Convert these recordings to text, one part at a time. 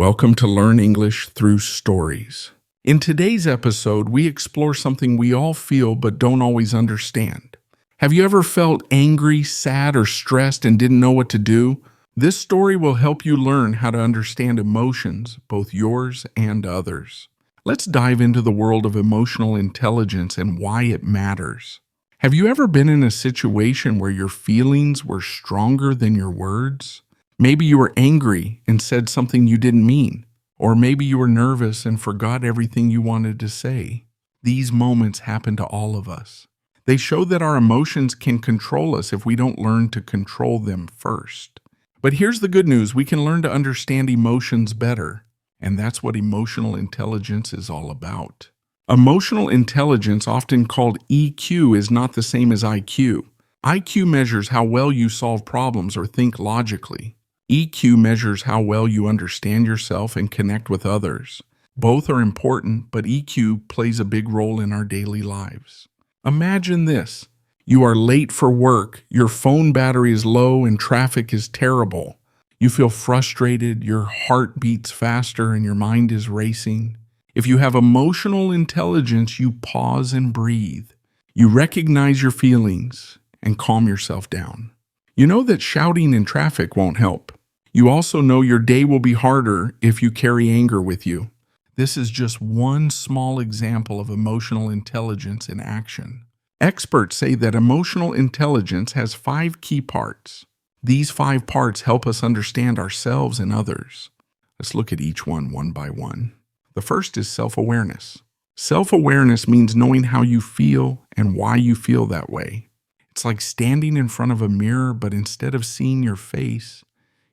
Welcome to Learn English Through Stories. In today's episode, we explore something we all feel but don't always understand. Have you ever felt angry, sad, or stressed and didn't know what to do? This story will help you learn how to understand emotions, both yours and others. Let's dive into the world of emotional intelligence and why it matters. Have you ever been in a situation where your feelings were stronger than your words? Maybe you were angry and said something you didn't mean, or maybe you were nervous and forgot everything you wanted to say. These moments happen to all of us. They show that our emotions can control us if we don't learn to control them first. But here's the good news: we can learn to understand emotions better, and that's what emotional intelligence is all about. Emotional intelligence, often called EQ, is not the same as IQ. IQ measures how well you solve problems or think logically. EQ measures how well you understand yourself and connect with others. Both are important, but EQ plays a big role in our daily lives. Imagine this. You are late for work, your phone battery is low, and traffic is terrible. You feel frustrated, your heart beats faster, and your mind is racing. If you have emotional intelligence, you pause and breathe. You recognize your feelings and calm yourself down. You know that shouting in traffic won't help. You also know your day will be harder if you carry anger with you. This is just one small example of emotional intelligence in action. Experts say that emotional intelligence has 5 key parts. These 5 parts help us understand ourselves and others. Let's look at each one by one. The first is self-awareness. Self-awareness means knowing how you feel and why you feel that way. It's like standing in front of a mirror, but instead of seeing your face,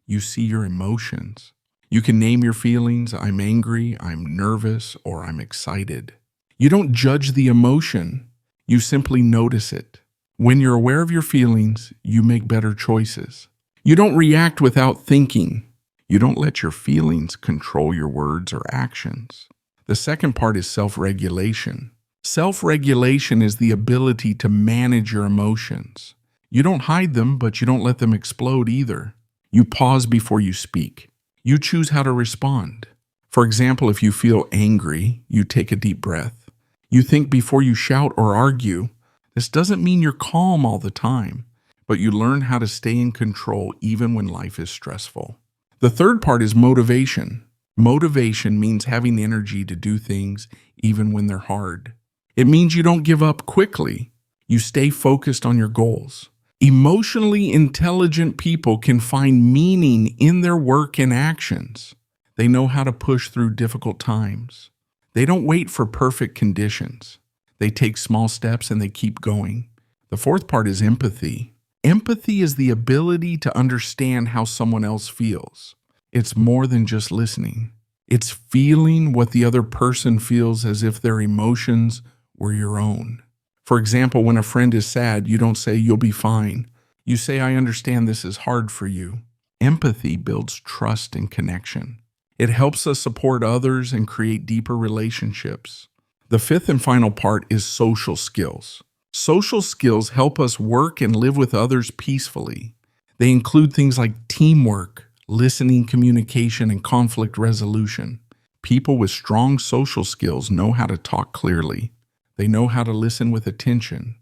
you see your emotions. You can name your feelings: I'm angry, I'm nervous, or I'm excited. You don't judge the emotion, you simply notice it. When you're aware of your feelings, you make better choices. You don't react without thinking. You don't let your feelings control your words or actions. The second part is self-regulation. Self-regulation is the ability to manage your emotions. You don't hide them, but you don't let them explode either. You pause before you speak. You choose how to respond. For example, if you feel angry, you take a deep breath. You think before you shout or argue. This doesn't mean you're calm all the time, but you learn how to stay in control even when life is stressful. The third part is motivation. Motivation means having energy to do things even when they're hard. It means you don't give up quickly. You stay focused on your goals. Emotionally intelligent people can find meaning in their work and actions. They know how to push through difficult times. They don't wait for perfect conditions. They take small steps and they keep going. The fourth part is empathy. Empathy is the ability to understand how someone else feels. It's more than just listening. It's feeling what the other person feels as if their emotions were your own. For example, when a friend is sad, you don't say, "You'll be fine." You say, "I understand this is hard for you." Empathy builds trust and connection. It helps us support others and create deeper relationships. The fifth and final part is social skills. Social skills help us work and live with others peacefully. They include things like teamwork, listening, communication, and conflict resolution. People with strong social skills know how to talk clearly. They know how to listen with attention.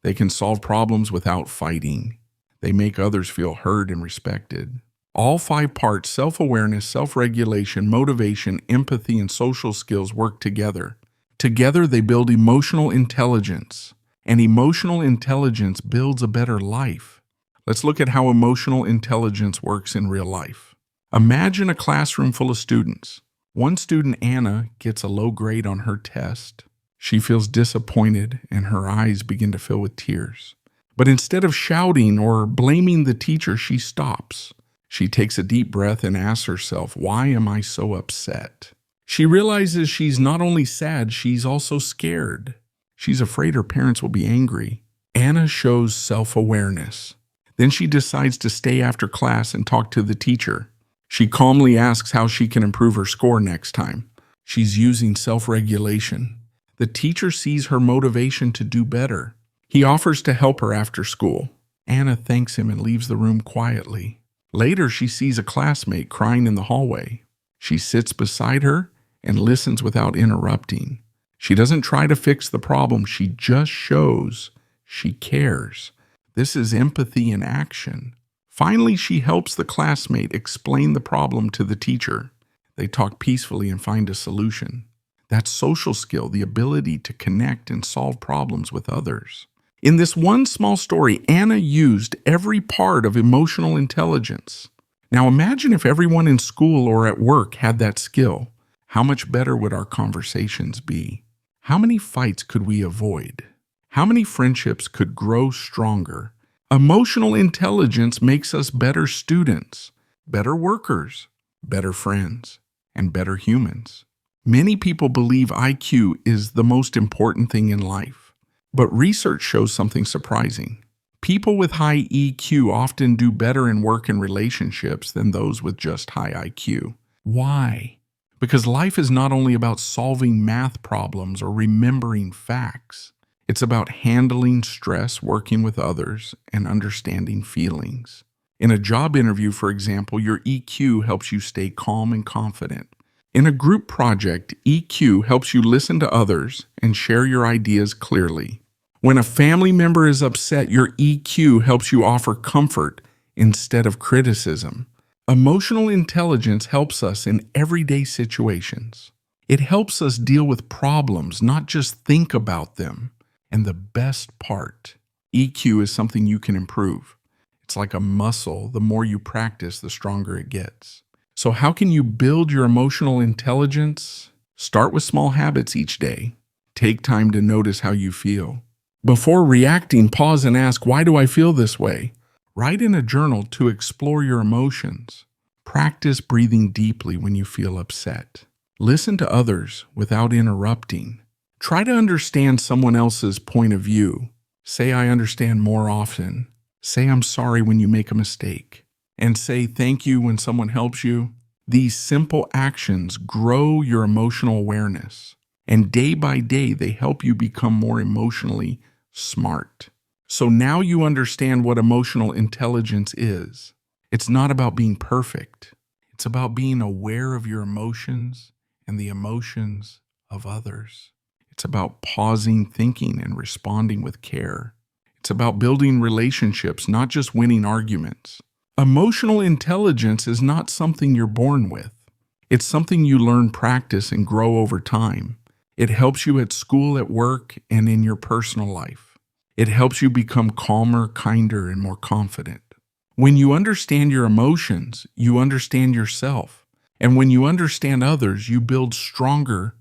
They can solve problems without fighting. They make others feel heard and respected. All 5 parts, self-awareness, self-regulation, motivation, empathy, and social skills, work together. Together, they build emotional intelligence. And emotional intelligence builds a better life. Let's look at how emotional intelligence works in real life. Imagine a classroom full of students. One student, Anna, gets a low grade on her test. She feels disappointed and her eyes begin to fill with tears. But instead of shouting or blaming the teacher, she stops. She takes a deep breath and asks herself, "Why am I so upset?" She realizes she's not only sad, she's also scared. She's afraid her parents will be angry. Anna shows self-awareness. Then she decides to stay after class and talk to the teacher. She calmly asks how she can improve her score next time. She's using self-regulation. The teacher sees her motivation to do better. He offers to help her after school. Anna thanks him and leaves the room quietly. Later, she sees a classmate crying in the hallway. She sits beside her and listens without interrupting. She doesn't try to fix the problem. She just shows she cares. This is empathy in action. Finally, she helps the classmate explain the problem to the teacher. They talk peacefully and find a solution. That's social skill, the ability to connect and solve problems with others. In this one small story, Anna used every part of emotional intelligence. Now imagine if everyone in school or at work had that skill. How much better would our conversations be? How many fights could we avoid? How many friendships could grow stronger? Emotional intelligence makes us better students, better workers, better friends, and better humans. Many people believe IQ is the most important thing in life, but research shows something surprising. People with high EQ often do better in work and relationships than those with just high IQ. Why? Because life is not only about solving math problems or remembering facts. It's about handling stress, working with others, and understanding feelings. In a job interview, for example, your EQ helps you stay calm and confident. In a group project, EQ helps you listen to others and share your ideas clearly. When a family member is upset, your EQ helps you offer comfort instead of criticism. Emotional intelligence helps us in everyday situations. It helps us deal with problems, not just think about them. And the best part, EQ is something you can improve. It's like a muscle. The more you practice, the stronger it gets. So how can you build your emotional intelligence? Start with small habits each day. Take time to notice how you feel. Before reacting, pause and ask, why do I feel this way? Write in a journal to explore your emotions. Practice breathing deeply when you feel upset. Listen to others without interrupting. Try to understand someone else's point of view. Say, I understand more often. Say, I'm sorry when you make a mistake. And say, thank you when someone helps you. These simple actions grow your emotional awareness. And day by day, they help you become more emotionally smart. So now you understand what emotional intelligence is. It's not about being perfect. It's about being aware of your emotions and the emotions of others. It's about pausing, thinking, and responding with care. It's about building relationships, not just winning arguments. Emotional intelligence is not something you're born with. It's something you learn, practice, and grow over time. It helps you at school, at work, and in your personal life. It helps you become calmer, kinder, and more confident. When you understand your emotions, you understand yourself. And when you understand others, you build stronger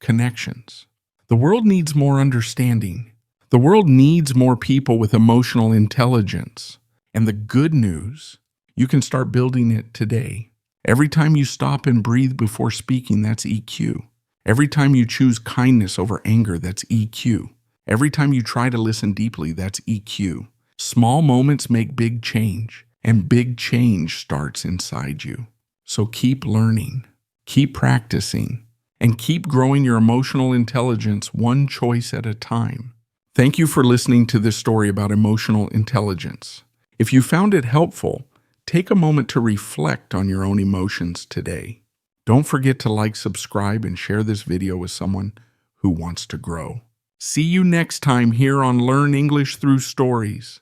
connections. The world needs more understanding. The world needs more people with emotional intelligence. And the good news, you can start building it today. Every time you stop and breathe before speaking, that's EQ. Every time you choose kindness over anger, that's EQ. Every time you try to listen deeply, that's EQ. Small moments make big change, and big change starts inside you. So keep learning, keep practicing, and keep growing your emotional intelligence one choice at a time. Thank you for listening to this story about emotional intelligence. If you found it helpful, take a moment to reflect on your own emotions today. Don't forget to like, subscribe, and share this video with someone who wants to grow. See you next time here on Learn English Through Stories.